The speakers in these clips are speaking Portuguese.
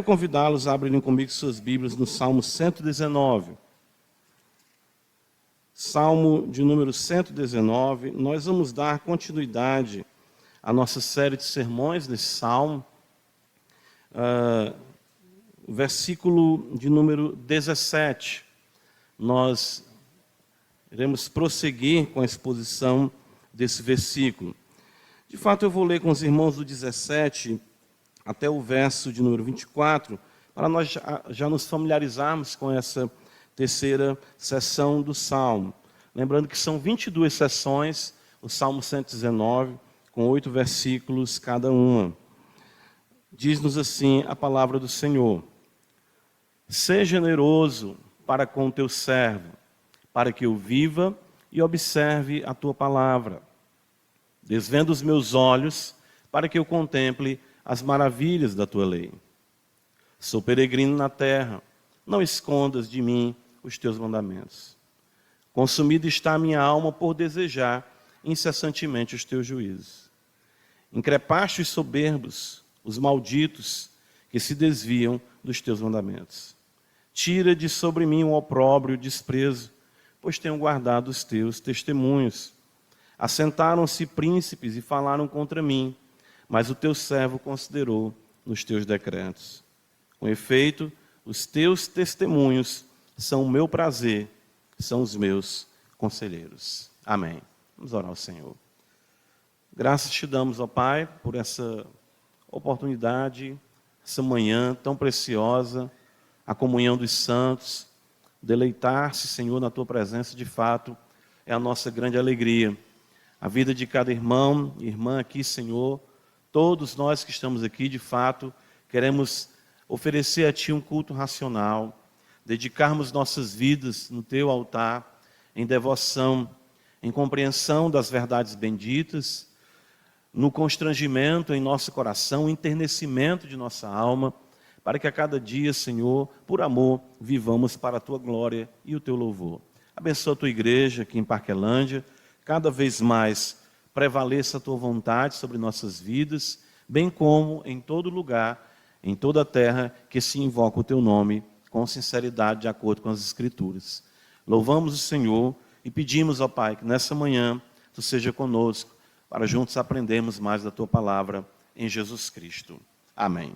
convidá-los a abrirem comigo suas Bíblias no Salmo 119. Salmo de número 119. Nós vamos dar continuidade à nossa série de sermões nesse salmo. Versículo de número 17. Nós iremos prosseguir com a exposição desse versículo. De fato, eu vou ler com os irmãos do 17 até o verso de número 24, para nós já nos familiarizarmos com essa terceira sessão do Salmo. Lembrando que são 22 sessões, o Salmo 119, com 8 versículos cada uma. Diz-nos assim a palavra do Senhor: seja generoso para com o teu servo, para que eu viva e observe a tua palavra. Desvenda os meus olhos, para que eu contemple as maravilhas da tua lei. Sou peregrino na terra, não escondas de mim os teus mandamentos. Consumida está a minha alma por desejar incessantemente os teus juízos. Increpaste os soberbos, os malditos, que se desviam dos teus mandamentos. Tira de sobre mim o opróbrio e o desprezo, pois tenho guardado os teus testemunhos. Assentaram-se príncipes e falaram contra mim, mas o teu servo considerou nos teus decretos. Com efeito, os teus testemunhos são o meu prazer, são os meus conselheiros. Amém. Vamos orar ao Senhor. Graças te damos, ó Pai, por essa oportunidade, essa manhã tão preciosa, a comunhão dos santos. Deleitar-se, Senhor, na tua presença, de fato, é a nossa grande alegria. A vida de cada irmão e irmã aqui, Senhor, todos nós que estamos aqui, de fato, queremos oferecer a Ti um culto racional, dedicarmos nossas vidas no Teu altar, em devoção, em compreensão das verdades benditas, no constrangimento em nosso coração, o enternecimento de nossa alma, para que a cada dia, Senhor, por amor, vivamos para a Tua glória e o Teu louvor. Abençoa a Tua igreja aqui em Parquelândia, cada vez mais prevaleça a Tua vontade sobre nossas vidas, bem como em todo lugar, em toda a terra, que se invoca o Teu nome com sinceridade, de acordo com as Escrituras. Louvamos o Senhor e pedimos, ó Pai, que nessa manhã Tu seja conosco, para juntos aprendermos mais da Tua palavra em Jesus Cristo. Amém.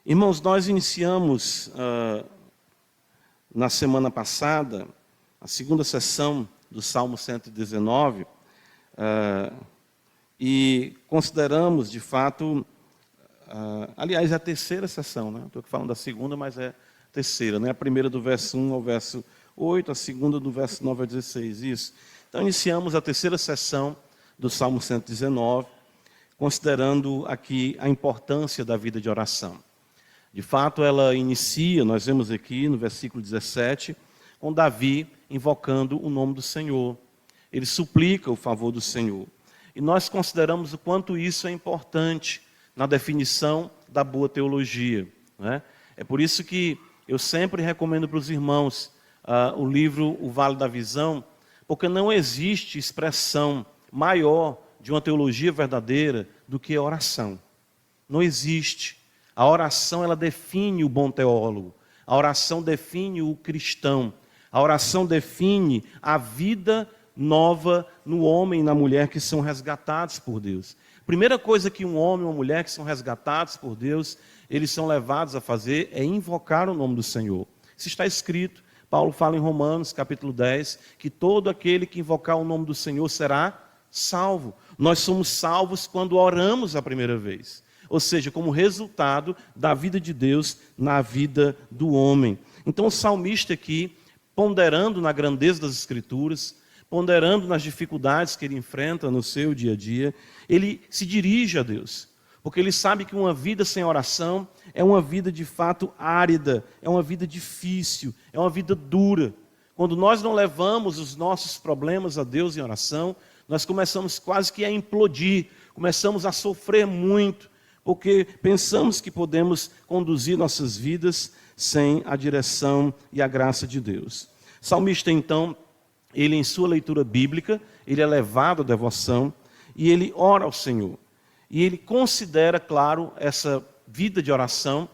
Irmãos, nós iniciamos na semana passada a segunda sessão do Salmo 119 e consideramos, de fato, aliás, é a terceira sessão, né? Estou falando da segunda, mas é a terceira, né? A primeira do verso 1 ao verso 8, a segunda do verso 9 ao 16, isso. Então, iniciamos a terceira sessão do Salmo 119, considerando aqui a importância da vida de oração. De fato, ela inicia, nós vemos aqui no versículo 17, com Davi invocando o nome do Senhor. Ele suplica o favor do Senhor. E nós consideramos o quanto isso é importante na definição da boa teologia, né? É por isso que eu sempre recomendo para os irmãos o livro O Vale da Visão, porque não existe expressão maior de uma teologia verdadeira do que a oração. Não existe. A oração, ela define o bom teólogo. A oração define o cristão. A oração define a vida nova no homem e na mulher que são resgatados por Deus. Primeira coisa que um homem e uma mulher que são resgatados por Deus, eles são levados a fazer é invocar o nome do Senhor. Isso está escrito. Paulo fala em Romanos, capítulo 10, que todo aquele que invocar o nome do Senhor será salvo. Nós somos salvos quando oramos a primeira vez. Ou seja, como resultado da vida de Deus na vida do homem. Então o salmista aqui, ponderando na grandeza das Escrituras, ponderando nas dificuldades que ele enfrenta no seu dia a dia, ele se dirige a Deus. Porque ele sabe que uma vida sem oração é uma vida de fato árida, é uma vida difícil, é uma vida dura. Quando nós não levamos os nossos problemas a Deus em oração, nós começamos quase que a implodir, começamos a sofrer muito, porque pensamos que podemos conduzir nossas vidas sem a direção e a graça de Deus. O salmista, então, ele em sua leitura bíblica, ele é levado à devoção e ele ora ao Senhor. E ele considera, claro, essa vida de oração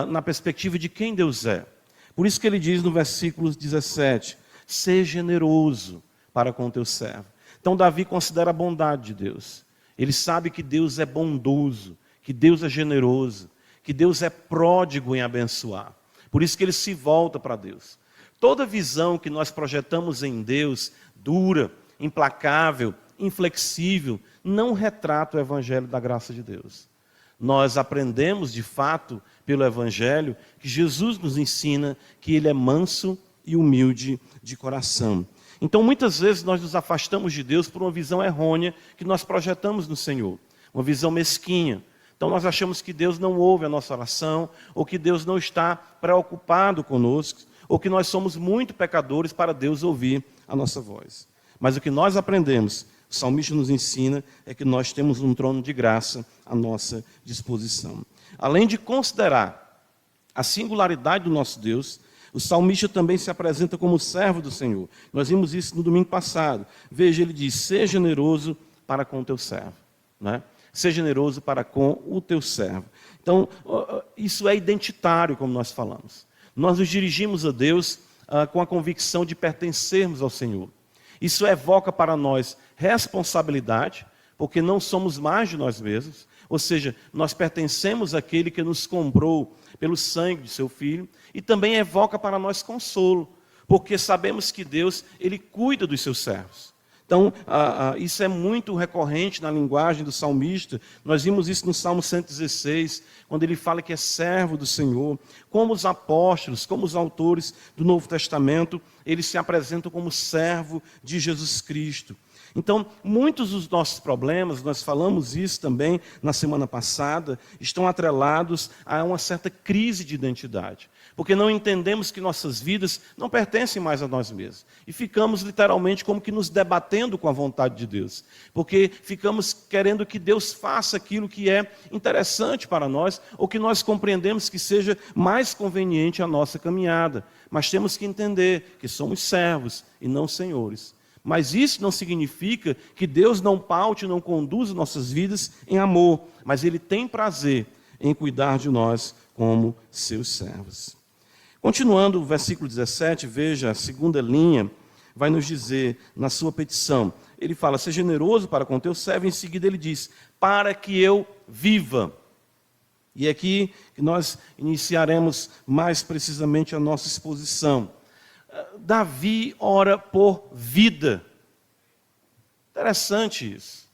na perspectiva de quem Deus é. Por isso que ele diz no versículo 17, seja generoso para com o teu servo. Então Davi considera a bondade de Deus. Ele sabe que Deus é bondoso, que Deus é generoso, que Deus é pródigo em abençoar. Por isso que ele se volta para Deus. Toda visão que nós projetamos em Deus, dura, implacável, inflexível, não retrata o evangelho da graça de Deus. Nós aprendemos, de fato, pelo evangelho, que Jesus nos ensina que ele é manso e humilde de coração. Então, muitas vezes, nós nos afastamos de Deus por uma visão errônea que nós projetamos no Senhor, uma visão mesquinha. Então, nós achamos que Deus não ouve a nossa oração, ou que Deus não está preocupado conosco, ou que nós somos muito pecadores para Deus ouvir a nossa voz. Mas o que nós aprendemos, o salmista nos ensina, é que nós temos um trono de graça à nossa disposição. Além de considerar a singularidade do nosso Deus, o salmista também se apresenta como servo do Senhor. Nós vimos isso no domingo passado. Veja, ele diz, seja generoso para com o teu servo. Né? Seja generoso para com o teu servo. Então, isso é identitário, como nós falamos. Nós nos dirigimos a Deus com a convicção de pertencermos ao Senhor. Isso evoca para nós responsabilidade, porque não somos mais de nós mesmos. Ou seja, nós pertencemos àquele que nos comprou pelo sangue de seu Filho, e também evoca para nós consolo, porque sabemos que Deus, ele cuida dos seus servos. Então, isso é muito recorrente na linguagem do salmista. Nós vimos isso no Salmo 116, quando ele fala que é servo do Senhor. Como os apóstolos, como os autores do Novo Testamento, eles se apresentam como servo de Jesus Cristo. Então, muitos dos nossos problemas, nós falamos isso também na semana passada, estão atrelados a uma certa crise de identidade. Porque não entendemos que nossas vidas não pertencem mais a nós mesmos. E ficamos literalmente como que nos debatendo com a vontade de Deus. Porque ficamos querendo que Deus faça aquilo que é interessante para nós, ou que nós compreendemos que seja mais conveniente à nossa caminhada. Mas temos que entender que somos servos e não senhores. Mas isso não significa que Deus não paute, não conduza nossas vidas em amor. Mas Ele tem prazer em cuidar de nós como seus servos. Continuando o versículo 17, veja, a segunda linha vai nos dizer na sua petição. Ele fala, seja generoso para com teu servo, e em seguida ele diz, para que eu viva. E é aqui que nós iniciaremos mais precisamente a nossa exposição. Davi ora por vida. Interessante isso.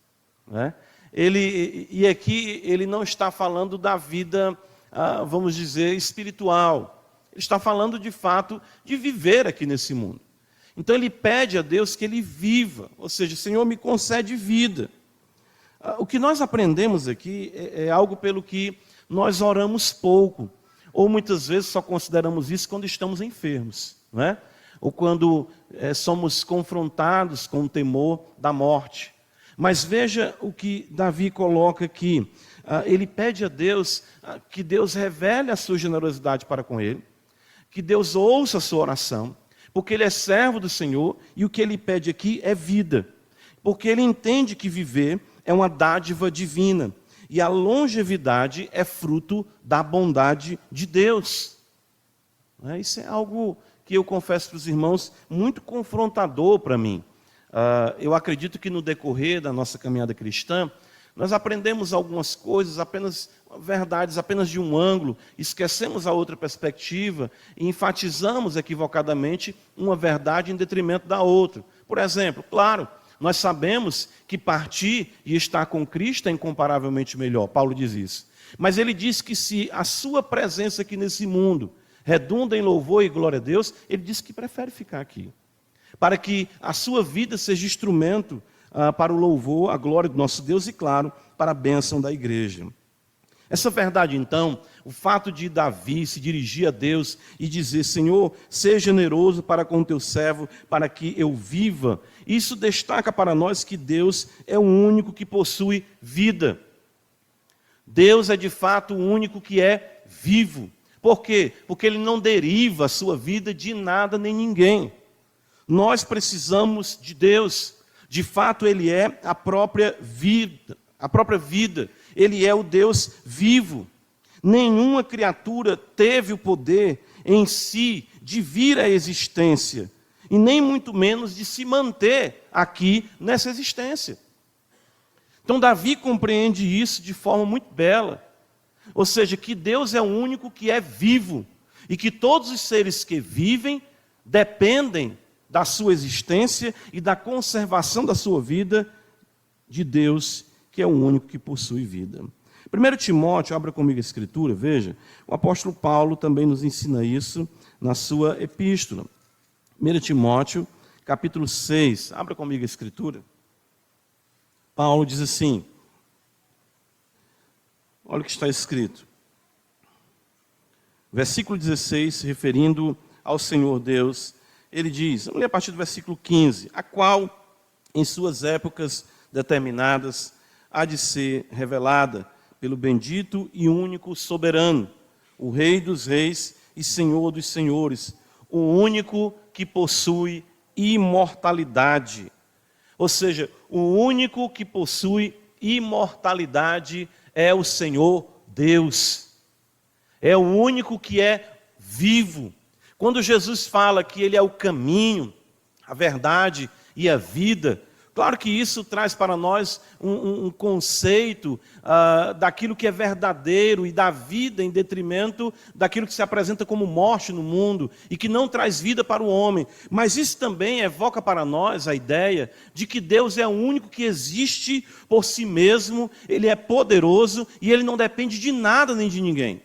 Né? E aqui ele não está falando da vida, vamos dizer, espiritual. Ele está falando de fato de viver aqui nesse mundo. Então ele pede a Deus que ele viva, ou seja, Senhor, me concede vida. O que nós aprendemos aqui é algo pelo que nós oramos pouco, ou muitas vezes só consideramos isso quando estamos enfermos, não é? Ou quando somos confrontados com o temor da morte. Mas veja o que Davi coloca aqui. Ele pede a Deus que Deus revele a sua generosidade para com ele, que Deus ouça a sua oração, porque ele é servo do Senhor, e o que ele pede aqui é vida. Porque ele entende que viver é uma dádiva divina, e a longevidade é fruto da bondade de Deus. Isso é algo que eu confesso para os irmãos, muito confrontador para mim. Eu acredito que no decorrer da nossa caminhada cristã, nós aprendemos algumas coisas, verdades apenas de um ângulo, esquecemos a outra perspectiva e enfatizamos equivocadamente uma verdade em detrimento da outra. Por exemplo, claro, nós sabemos que partir e estar com Cristo é incomparavelmente melhor, Paulo diz isso. Mas ele diz que se a sua presença aqui nesse mundo redunda em louvor e glória a Deus, ele diz que prefere ficar aqui, para que a sua vida seja instrumento para o louvor, a glória do nosso Deus e, claro, para a bênção da igreja. Essa verdade, então, o fato de Davi se dirigir a Deus e dizer, Senhor, seja generoso para com o teu servo, para que eu viva, isso destaca para nós que Deus é o único que possui vida. Deus é, de fato, o único que é vivo. Por quê? Porque Ele não deriva a sua vida de nada nem ninguém. Nós precisamos de Deus. De fato, Ele é a própria vida. Ele é o Deus vivo. Nenhuma criatura teve o poder em si de vir à existência, e nem muito menos de se manter aqui nessa existência. Então Davi compreende isso de forma muito bela. Ou seja, que Deus é o único que é vivo, e que todos os seres que vivem dependem da sua existência e da conservação da sua vida de Deus, que é o único que possui vida. 1 Timóteo, abra comigo a Escritura, veja, o apóstolo Paulo também nos ensina isso na sua epístola. 1 Timóteo, capítulo 6, abra comigo a Escritura. Paulo diz assim, olha o que está escrito. Versículo 16, se referindo ao Senhor Deus, ele diz, vamos ler a partir do versículo 15, a qual, em suas épocas determinadas, há de ser revelada pelo bendito e único soberano, o Rei dos reis e Senhor dos senhores, o único que possui imortalidade. Ou seja, o único que possui imortalidade é o Senhor Deus. É o único que é vivo. Quando Jesus fala que Ele é o caminho, a verdade e a vida, claro que isso traz para nós um conceito daquilo que é verdadeiro e da vida em detrimento daquilo que se apresenta como morte no mundo e que não traz vida para o homem. Mas isso também evoca para nós a ideia de que Deus é o único que existe por si mesmo, Ele é poderoso e Ele não depende de nada nem de ninguém.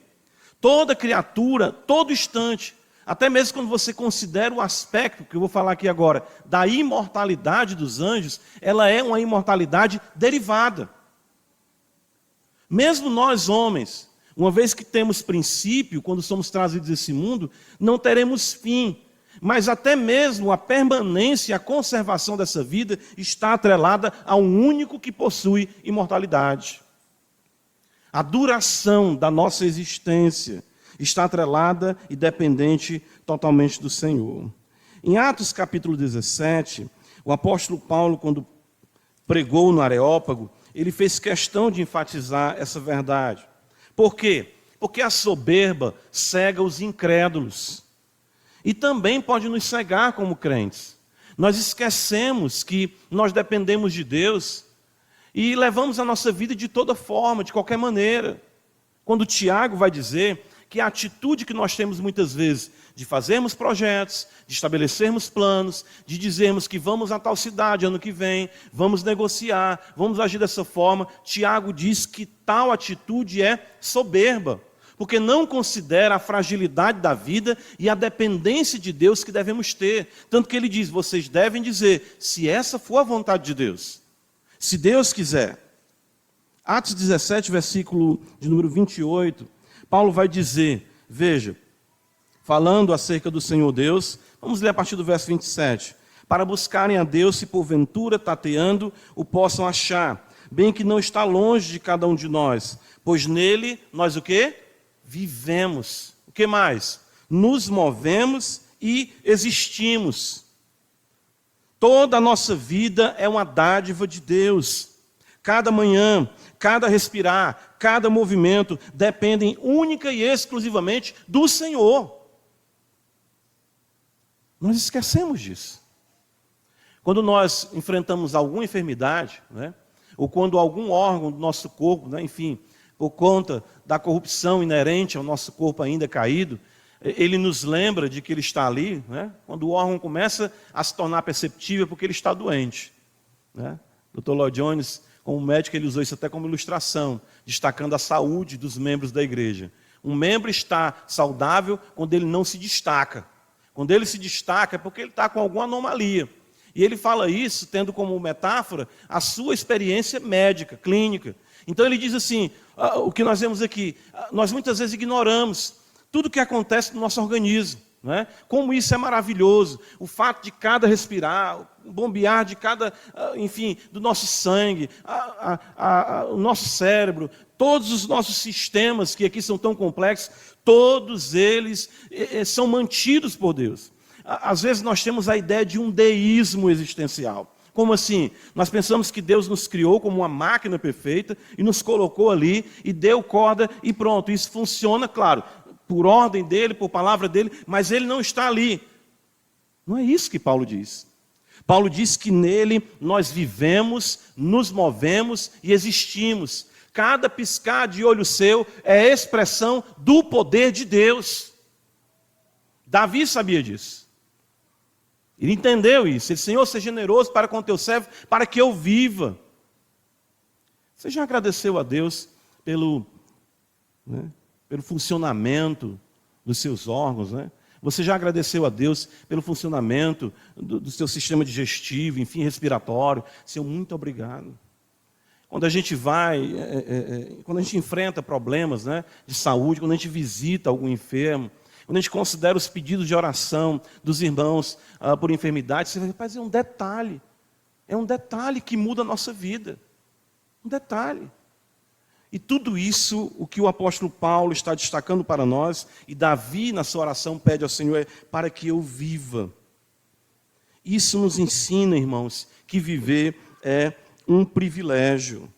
Toda criatura, todo instante, até mesmo quando você considera o aspecto, que eu vou falar aqui agora, da imortalidade dos anjos, ela é uma imortalidade derivada. Mesmo nós homens, uma vez que temos princípio, quando somos trazidos a esse mundo, não teremos fim. Mas até mesmo a permanência e a conservação dessa vida está atrelada a um único que possui imortalidade. A duração da nossa existência está atrelada e dependente totalmente do Senhor. Em Atos capítulo 17, o apóstolo Paulo, quando pregou no Areópago, ele fez questão de enfatizar essa verdade. Por quê? Porque a soberba cega os incrédulos. E também pode nos cegar como crentes. Nós esquecemos que nós dependemos de Deus e levamos a nossa vida de toda forma, de qualquer maneira. Quando Tiago vai dizer que a atitude que nós temos muitas vezes de fazermos projetos, de estabelecermos planos, de dizermos que vamos a tal cidade ano que vem, vamos negociar, vamos agir dessa forma, Tiago diz que tal atitude é soberba, porque não considera a fragilidade da vida e a dependência de Deus que devemos ter. Tanto que ele diz, vocês devem dizer, se essa for a vontade de Deus, se Deus quiser. Atos 17, versículo de número 28, Paulo vai dizer, veja, falando acerca do Senhor Deus, vamos ler a partir do verso 27. Para buscarem a Deus, se porventura, tateando, o possam achar, bem que não está longe de cada um de nós, pois nele, nós o quê? Vivemos. O que mais? Nos movemos e existimos. Toda a nossa vida é uma dádiva de Deus. Cada manhã, cada respirar, cada movimento dependem única e exclusivamente do Senhor. Nós esquecemos disso. Quando nós enfrentamos alguma enfermidade, né, ou quando algum órgão do nosso corpo, né, enfim, por conta da corrupção inerente ao nosso corpo ainda caído, ele nos lembra de que ele está ali, né, quando o órgão começa a se tornar perceptível porque ele está doente. Né? Dr. Lloyd Jones, como médico, ele usou isso até como ilustração, destacando a saúde dos membros da igreja. Um membro está saudável quando ele não se destaca. Quando ele se destaca é porque ele está com alguma anomalia. E ele fala isso tendo como metáfora a sua experiência médica, clínica. Então ele diz assim, o que nós vemos aqui, nós muitas vezes ignoramos tudo o que acontece no nosso organismo. Né? Como isso é maravilhoso, o fato de cada respirar, o bombear de cada, enfim, do nosso sangue, o nosso cérebro, todos os nossos sistemas que aqui são tão complexos, todos eles são mantidos por Deus. Às vezes nós temos a ideia de um deísmo existencial. Como assim? Nós pensamos que Deus nos criou como uma máquina perfeita e nos colocou ali e deu corda e pronto. Isso funciona, claro, por ordem dele, por palavra dele, mas ele não está ali. Não é isso que Paulo diz. Paulo diz que nele nós vivemos, nos movemos e existimos. Cada piscar de olho seu é expressão do poder de Deus. Davi sabia disso. Ele entendeu isso. Ele disse: Senhor, seja generoso para com o teu servo, para que eu viva. Você já agradeceu a Deus pelo funcionamento dos seus órgãos, né? Você já agradeceu a Deus pelo funcionamento do seu sistema digestivo, enfim, respiratório? Senhor, muito obrigado. Quando a gente quando a gente enfrenta problemas, né, de saúde, quando a gente visita algum enfermo, quando a gente considera os pedidos de oração dos irmãos por enfermidade, você vai rapaz, é um detalhe que muda a nossa vida. Um detalhe. E tudo isso, o que o apóstolo Paulo está destacando para nós, e Davi, na sua oração, pede ao Senhor, é para que eu viva. Isso nos ensina, irmãos, que viver é um privilégio.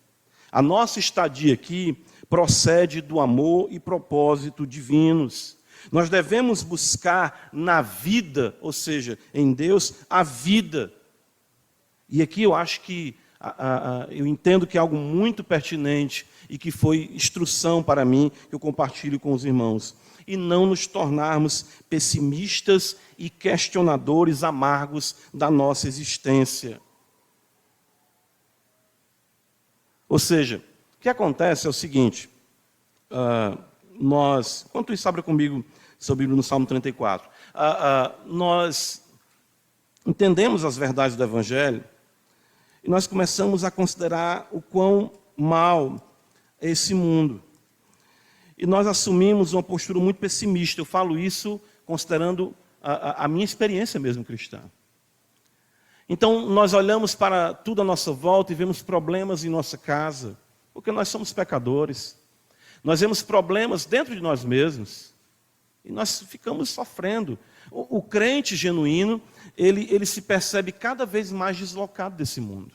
A nossa estadia aqui procede do amor e propósito divinos. Nós devemos buscar na vida, ou seja, em Deus, a vida. E aqui eu acho que, eu entendo que é algo muito pertinente e que foi instrução para mim, que eu compartilho com os irmãos. E não nos tornarmos pessimistas e questionadores amargos da nossa existência. Ou seja, o que acontece é o seguinte, enquanto isso abre comigo sobre no Salmo 34, nós entendemos as verdades do Evangelho e nós começamos a considerar o quão mal é esse mundo. E nós assumimos uma postura muito pessimista. Eu falo isso considerando a minha experiência mesmo cristã. Então, nós olhamos para tudo à nossa volta e vemos problemas em nossa casa, porque nós somos pecadores. Nós vemos problemas dentro de nós mesmos e nós ficamos sofrendo. O crente genuíno, ele se percebe cada vez mais deslocado desse mundo.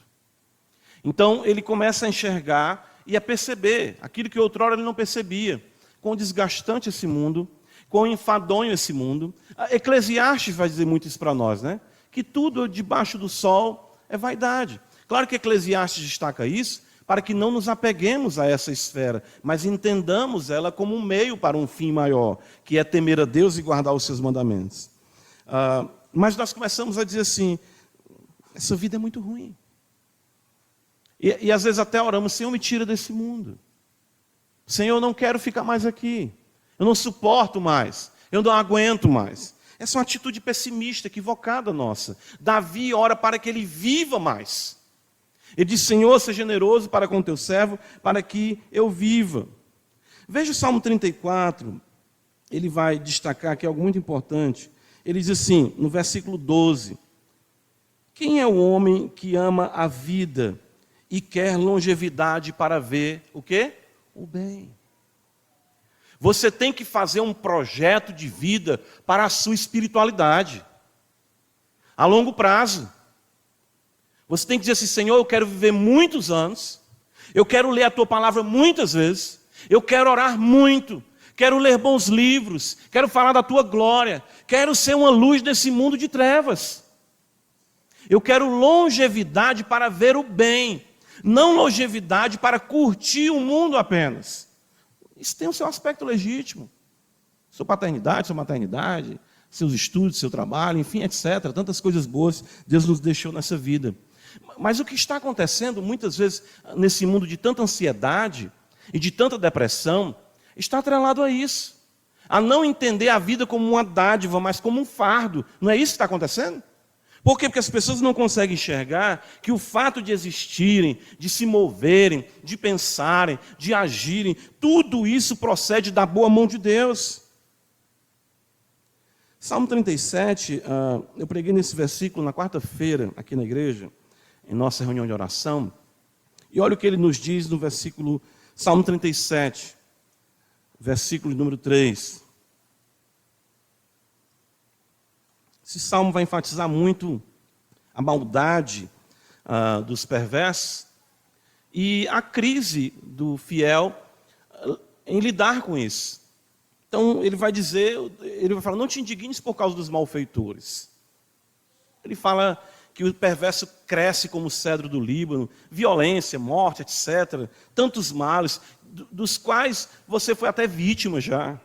Então, ele começa a enxergar e a perceber aquilo que outrora ele não percebia. Quão desgastante esse mundo, quão enfadonho esse mundo. Eclesiastes vai dizer muito isso para nós, né? Que tudo debaixo do sol é vaidade. Claro que Eclesiastes destaca isso para que não nos apeguemos a essa esfera, mas entendamos ela como um meio para um fim maior, que é temer a Deus e guardar os seus mandamentos. Mas nós começamos a dizer assim, essa vida é muito ruim. E às vezes até oramos, Senhor, me tira desse mundo. Senhor, eu não quero ficar mais aqui. Eu não suporto mais. Eu não aguento mais. Essa é uma atitude pessimista, equivocada nossa. Davi ora para que ele viva mais. Ele diz, Senhor, seja generoso para com o teu servo, para que eu viva. Veja o Salmo 34, ele vai destacar aqui algo muito importante. Ele diz assim, no versículo 12, quem é o homem que ama a vida e quer longevidade para ver o quê? O bem. Você tem que fazer um projeto de vida para a sua espiritualidade, a longo prazo. Você tem que dizer assim, Senhor, eu quero viver muitos anos, eu quero ler a Tua palavra muitas vezes, eu quero orar muito, quero ler bons livros, quero falar da Tua glória, quero ser uma luz nesse mundo de trevas. Eu quero longevidade para ver o bem, não longevidade para curtir o mundo apenas. Isso tem o seu aspecto legítimo. Sua paternidade, sua maternidade, seus estudos, seu trabalho, enfim, etc. Tantas coisas boas Deus nos deixou nessa vida. Mas o que está acontecendo muitas vezes nesse mundo de tanta ansiedade e de tanta depressão, está atrelado a isso. A não entender a vida como uma dádiva, mas como um fardo. Não é isso que está acontecendo? Por quê? Porque as pessoas não conseguem enxergar que o fato de existirem, de se moverem, de pensarem, de agirem, tudo isso procede da boa mão de Deus. Salmo 37, eu preguei nesse versículo na quarta-feira, aqui na igreja, em nossa reunião de oração, e olha o que ele nos diz no versículo, Salmo 37, versículo número 3. Esse salmo vai enfatizar muito a maldade dos perversos e a crise do fiel em lidar com isso. Então, ele vai falar, não te indignes por causa dos malfeitores. Ele fala que o perverso cresce como o cedro do Líbano, violência, morte, etc. Tantos males, dos quais você foi até vítima já.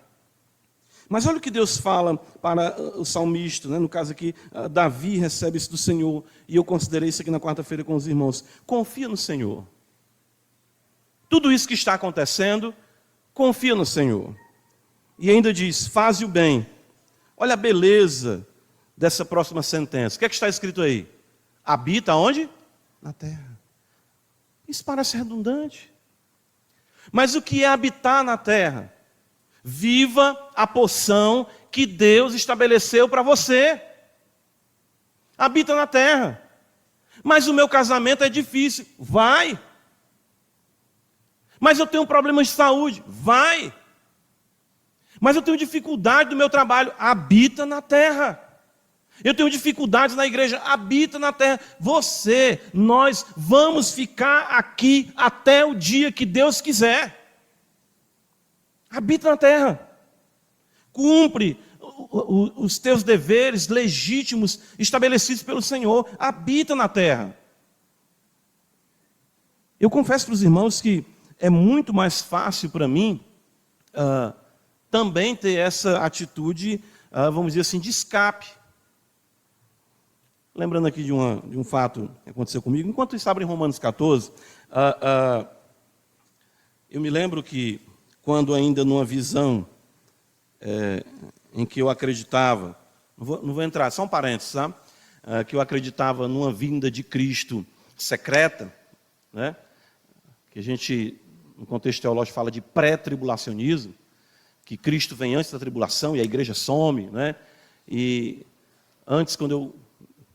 Mas olha o que Deus fala para o salmista, né? No caso aqui, Davi recebe isso do Senhor, e eu considerei isso aqui na quarta-feira com os irmãos. Confia no Senhor. Tudo isso que está acontecendo, confia no Senhor. E ainda diz, faze o bem. Olha a beleza dessa próxima sentença. O que é que está escrito aí? Habita onde? Na terra. Isso parece redundante. Mas o que é habitar na terra? Viva a porção que Deus estabeleceu para você. Habita na terra. Mas o meu casamento é difícil. Vai. Mas eu tenho problemas de saúde. Vai. Mas eu tenho dificuldade no meu trabalho. Habita na terra. Eu tenho dificuldades na igreja. Habita na terra. Nós vamos ficar aqui até o dia que Deus quiser. Habita na terra. Cumpre os teus deveres legítimos estabelecidos pelo Senhor. Habita na terra. Eu confesso para os irmãos que é muito mais fácil para mim também ter essa atitude, vamos dizer assim, de escape. Lembrando aqui de um fato que aconteceu comigo. Enquanto eu estava em Romanos 14, eu me lembro que quando ainda numa visão em que eu acreditava, não vou entrar, só um parênteses, sabe? Que eu acreditava numa vinda de Cristo secreta, né? Que a gente, no contexto teológico, fala de pré-tribulacionismo, que Cristo vem antes da tribulação e a igreja some, né? E antes, quando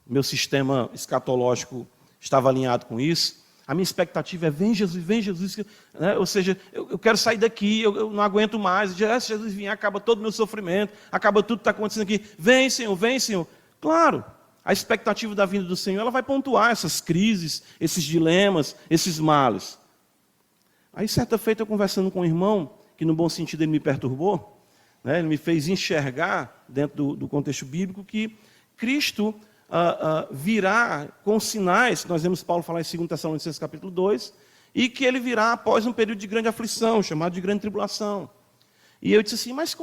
meu sistema escatológico estava alinhado com isso, a minha expectativa é, vem Jesus, né? Ou seja, eu quero sair daqui, eu não aguento mais, se Jesus vier, acaba todo o meu sofrimento, acaba tudo que está acontecendo aqui, vem Senhor. Claro, a expectativa da vinda do Senhor, ela vai pontuar essas crises, esses dilemas, esses males. Aí, certa feita, eu conversando com um irmão, que no bom sentido ele me perturbou, né? Ele me fez enxergar, dentro do contexto bíblico, que Cristo virá com sinais, nós vemos Paulo falar em 2 Tessalonicenses capítulo 2, e que ele virá após um período de grande aflição, chamado de grande tribulação. E eu disse assim, mas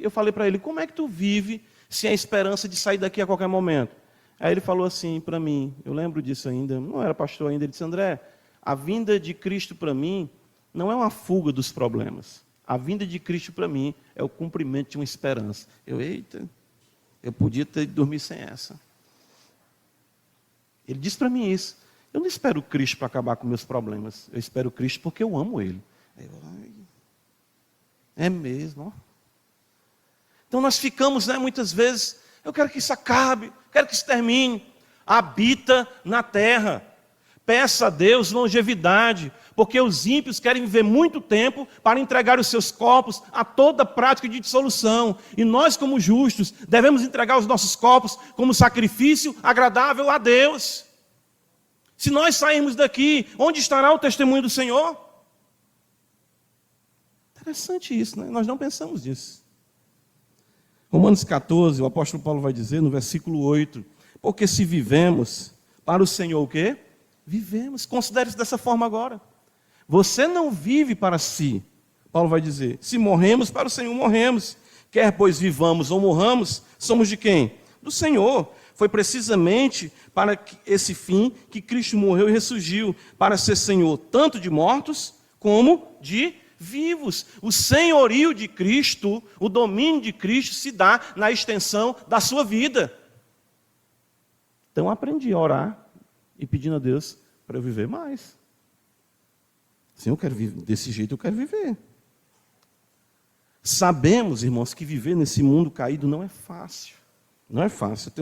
eu falei para ele, como é que tu vive sem a esperança de sair daqui a qualquer momento? Aí ele falou assim para mim, eu lembro disso ainda, não era pastor ainda, ele disse, André, a vinda de Cristo para mim não é uma fuga dos problemas. A vinda de Cristo para mim é o cumprimento de uma esperança. Eu podia ter dormido sem essa. Ele disse para mim isso. Eu não espero Cristo para acabar com meus problemas. Eu espero Cristo porque eu amo Ele. É mesmo. Ó. Então nós ficamos, né, muitas vezes, eu quero que isso acabe, quero que isso termine. Habita na terra. Peça a Deus longevidade, porque os ímpios querem viver muito tempo para entregar os seus corpos a toda prática de dissolução. E nós, como justos, devemos entregar os nossos corpos como sacrifício agradável a Deus. Se nós sairmos daqui, onde estará o testemunho do Senhor? Interessante isso, né? Nós não pensamos nisso. Romanos 14, o apóstolo Paulo vai dizer no versículo 8, porque se vivemos para o Senhor o quê? Vivemos. Considere isso dessa forma agora. Você não vive para si. Paulo vai dizer, se morremos, para o Senhor morremos. Quer pois vivamos ou morramos, somos de quem? Do Senhor. Foi precisamente para esse fim que Cristo morreu e ressurgiu, para ser Senhor tanto de mortos como de vivos. O senhorio de Cristo, o domínio de Cristo se dá na extensão da sua vida. Então aprendi a orar e pedindo a Deus para eu viver mais. Sim, eu quero viver desse jeito, eu quero viver. Sabemos, irmãos, que viver nesse mundo caído não é fácil. Não é fácil.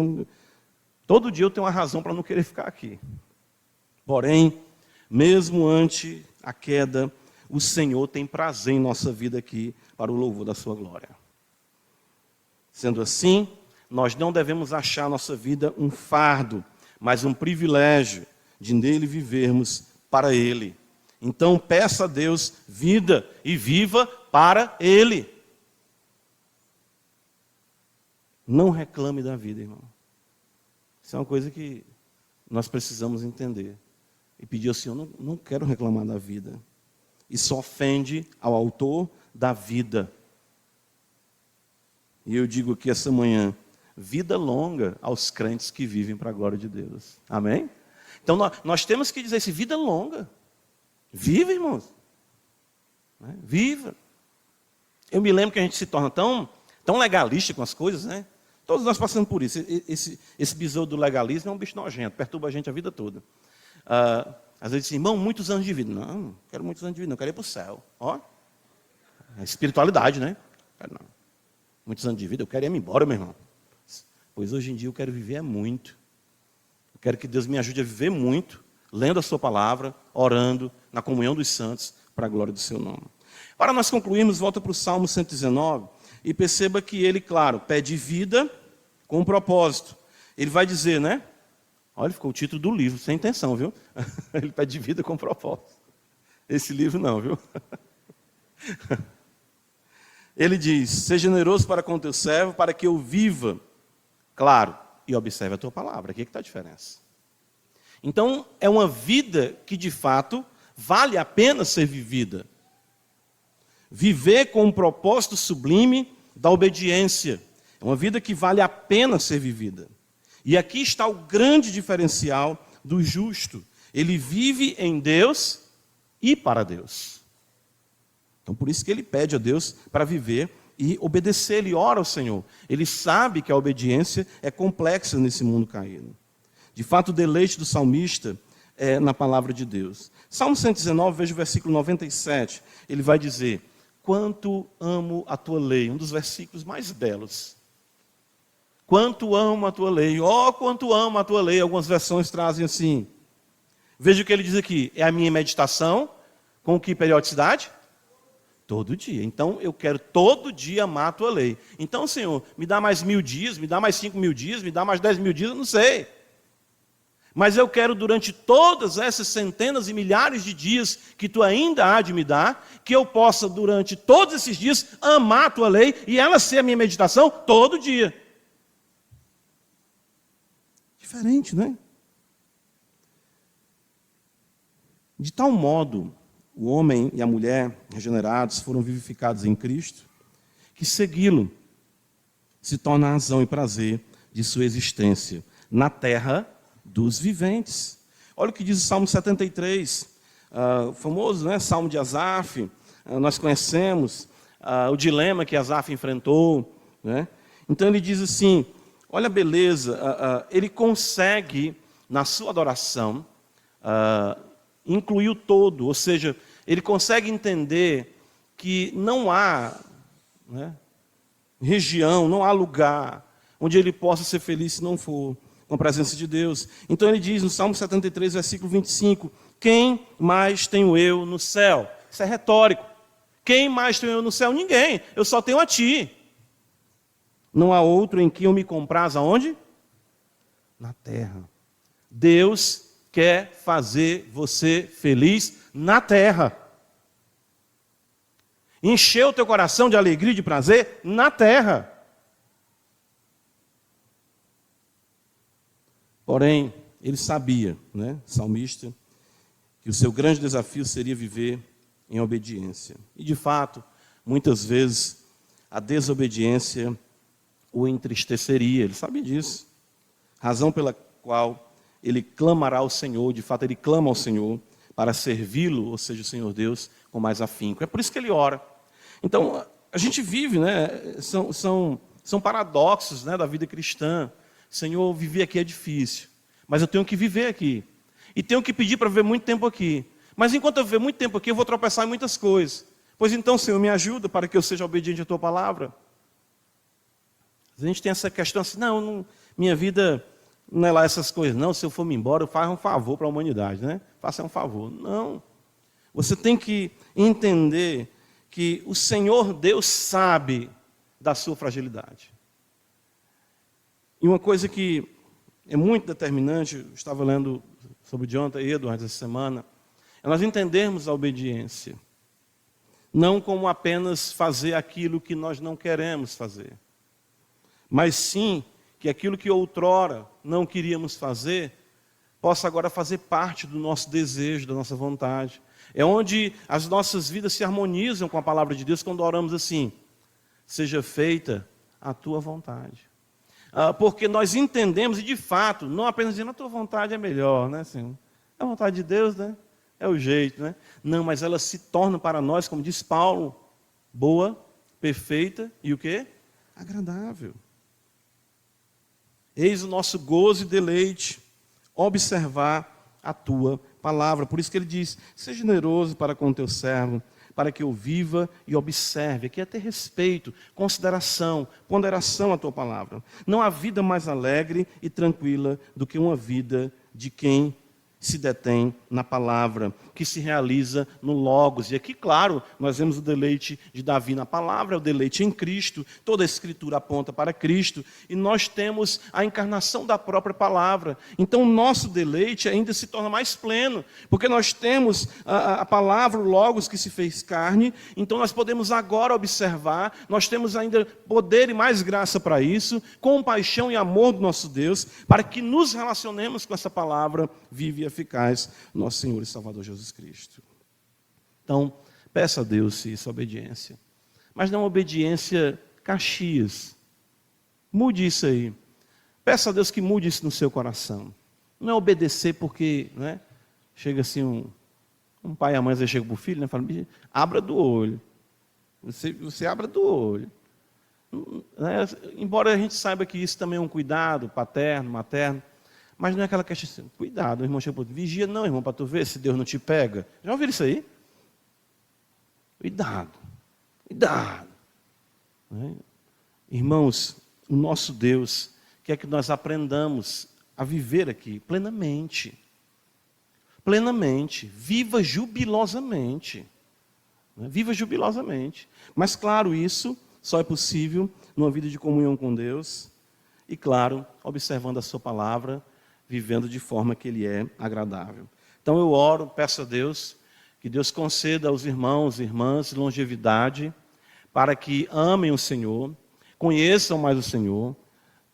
Todo dia eu tenho uma razão para não querer ficar aqui. Porém, mesmo ante a queda, o Senhor tem prazer em nossa vida aqui para o louvor da sua glória. Sendo assim, nós não devemos achar a nossa vida um fardo, mas um privilégio de nele vivermos para ele. Então peça a Deus vida e viva para ele. Não reclame da vida, irmão. Isso é uma coisa que nós precisamos entender. E pedir ao Senhor, não quero reclamar da vida. Isso ofende ao autor da vida. E eu digo aqui essa manhã, vida longa aos crentes que vivem para a glória de Deus. Amém? Então nós temos que dizer assim, vida longa. Viva, irmãos. Viva. Eu me lembro que a gente se torna tão legalista com as coisas, né? Todos nós passamos por isso. Esse besouro do legalismo é um bicho nojento, perturba a gente a vida toda. Às vezes diz, irmão, muitos anos de vida. Não quero muitos anos de vida, não quero ir para o céu. Ó, a espiritualidade, né? Não. Muitos anos de vida, eu quero ir embora, meu irmão. Pois hoje em dia eu quero viver muito. Eu quero que Deus me ajude a viver muito, lendo a sua palavra, orando, na comunhão dos santos, para a glória do seu nome. Para nós concluirmos, volta para o Salmo 119, e perceba que ele, claro, pede vida com um propósito. Ele vai dizer, né? Olha, ficou o título do livro, sem intenção, viu? Ele pede vida com propósito. Esse livro não, viu? Ele diz, seja generoso para com o teu servo, para que eu viva, claro, e observe a tua palavra. Aqui é que está a diferença. Então, é uma vida que, de fato, vale a pena ser vivida. Viver com um propósito sublime da obediência. É uma vida que vale a pena ser vivida. E aqui está o grande diferencial do justo. Ele vive em Deus e para Deus. Então, por isso que ele pede a Deus para viver e obedecer. Ele ora ao Senhor. Ele sabe que a obediência é complexa nesse mundo caído. De fato, o deleite do salmista é na palavra de Deus. Salmo 119, veja o versículo 97. Ele vai dizer, quanto amo a tua lei. Um dos versículos mais belos. Quanto amo a tua lei. Oh, quanto amo a tua lei. Algumas versões trazem assim. Veja o que ele diz aqui. É a minha meditação. Com que periodicidade? Todo dia. Então, eu quero todo dia amar a tua lei. Então, Senhor, me dá mais 1000 dias, me dá mais 5.000 dias, me dá mais 10.000 dias, eu não sei. Mas eu quero durante todas essas centenas e milhares de dias que tu ainda há de me dar, que eu possa durante todos esses dias amar a tua lei e ela ser a minha meditação todo dia. Diferente, né? De tal modo, o homem e a mulher regenerados foram vivificados em Cristo, que segui-lo se torna a razão e prazer de sua existência na terra dos viventes. Olha o que diz o Salmo 73, o famoso, né, Salmo de Asaf. Nós conhecemos o dilema que Asaf enfrentou, né? Então ele diz assim, olha a beleza, ele consegue, na sua adoração, incluir o todo, ou seja, ele consegue entender que não há, né, região, não há lugar onde ele possa ser feliz se não for com a presença de Deus. Então ele diz no Salmo 73, versículo 25, quem mais tenho eu no céu? Isso é retórico. Quem mais tenho eu no céu? Ninguém, eu só tenho a ti. Não há outro em que eu me compraz aonde? Na terra. Deus quer fazer você feliz na terra. Encher o teu coração de alegria e de prazer na terra. Porém, ele sabia, né, salmista, que o seu grande desafio seria viver em obediência. E, de fato, muitas vezes, a desobediência o entristeceria. Ele sabia disso. Razão pela qual ele clamará ao Senhor, de fato, ele clama ao Senhor para servi-lo, ou seja, o Senhor Deus, com mais afinco. É por isso que ele ora. Então, a gente vive, né, são paradoxos, né, da vida cristã. Senhor, viver aqui é difícil, mas eu tenho que viver aqui. E tenho que pedir para viver muito tempo aqui. Mas enquanto eu viver muito tempo aqui, eu vou tropeçar em muitas coisas. Pois então, Senhor, me ajuda para que eu seja obediente à tua palavra. A gente tem essa questão assim, não, minha vida não é lá essas coisas, não. Se eu for me embora, eu faço um favor para a humanidade, né? Faça um favor. Não. Você tem que entender que o Senhor Deus sabe da sua fragilidade. E uma coisa que é muito determinante, eu estava lendo sobre o Jonathan Edwards essa semana, é nós entendermos a obediência. Não como apenas fazer aquilo que nós não queremos fazer, mas sim que aquilo que outrora não queríamos fazer, possa agora fazer parte do nosso desejo, da nossa vontade. É onde as nossas vidas se harmonizam com a palavra de Deus quando oramos assim: seja feita a tua vontade. Porque nós entendemos, e de fato, não apenas dizendo a tua vontade é melhor, né, Senhor? É a vontade de Deus, né? É o jeito, né? Não, mas ela se torna para nós, como diz Paulo, boa, perfeita e o quê? Agradável. Eis o nosso gozo e deleite, observar a tua palavra. Por isso que ele diz: seja generoso para com o teu servo, para que eu viva e observe. Aqui é ter respeito, consideração, ponderação à tua palavra. Não há vida mais alegre e tranquila do que uma vida de quem se detém na palavra, que se realiza no Logos. E aqui, claro, nós vemos o deleite de Davi na palavra, o deleite em Cristo. Toda a Escritura aponta para Cristo. E nós temos a encarnação da própria palavra. Então, o nosso deleite ainda se torna mais pleno, porque nós temos a palavra, o Logos, que se fez carne. Então, nós podemos agora observar, nós temos ainda poder e mais graça para isso, compaixão e amor do nosso Deus, para que nos relacionemos com essa palavra viva e eficaz, nosso Senhor e Salvador Jesus Cristo. Então, peça a Deus essa obediência. Mas não obediência Caxias. Mude isso aí. Peça a Deus que mude isso no seu coração. Não é obedecer porque, né, chega assim um pai e a mãe, você chega para o filho, né, fala: abra do olho. Você abra do olho. Embora a gente saiba que isso também é um cuidado paterno, materno, mas não é aquela questão assim: cuidado, o irmão chega para o outro: vigia não, irmão, para tu ver se Deus não te pega. Já ouviram isso aí? Cuidado, cuidado. Né? Irmãos, o nosso Deus quer que nós aprendamos a viver aqui plenamente. Plenamente. Viva jubilosamente. Né? Viva jubilosamente. Mas, claro, isso só é possível numa vida de comunhão com Deus e, claro, observando a sua palavra, vivendo de forma que Ele é agradável. Então eu oro, peço a Deus, que Deus conceda aos irmãos e irmãs longevidade, para que amem o Senhor, conheçam mais o Senhor,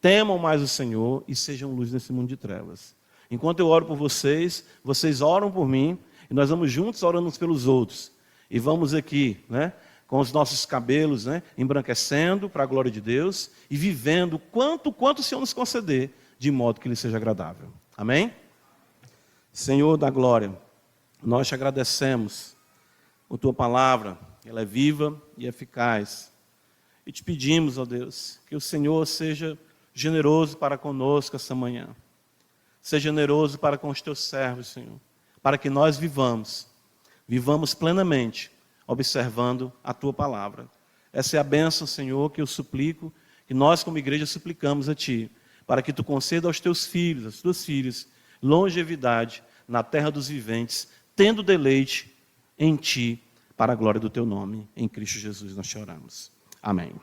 temam mais o Senhor e sejam luz nesse mundo de trevas. Enquanto eu oro por vocês, vocês oram por mim, e nós vamos juntos orando uns pelos outros. E vamos aqui, né, com os nossos cabelos, né, embranquecendo para a glória de Deus e vivendo quanto o Senhor nos conceder, de modo que Ele seja agradável. Amém? Senhor da glória, nós te agradecemos por tua palavra, ela é viva e eficaz. E te pedimos, ó Deus, que o Senhor seja generoso para conosco essa manhã. Seja generoso para com os teus servos, Senhor, para que nós vivamos plenamente, observando a tua palavra. Essa é a bênção, Senhor, que eu suplico, que nós como igreja suplicamos a Ti, para que Tu conceda aos Teus filhos, às Tuas filhas, longevidade na terra dos viventes, tendo deleite em Ti, para a glória do Teu nome. Em Cristo Jesus nós te oramos. Amém.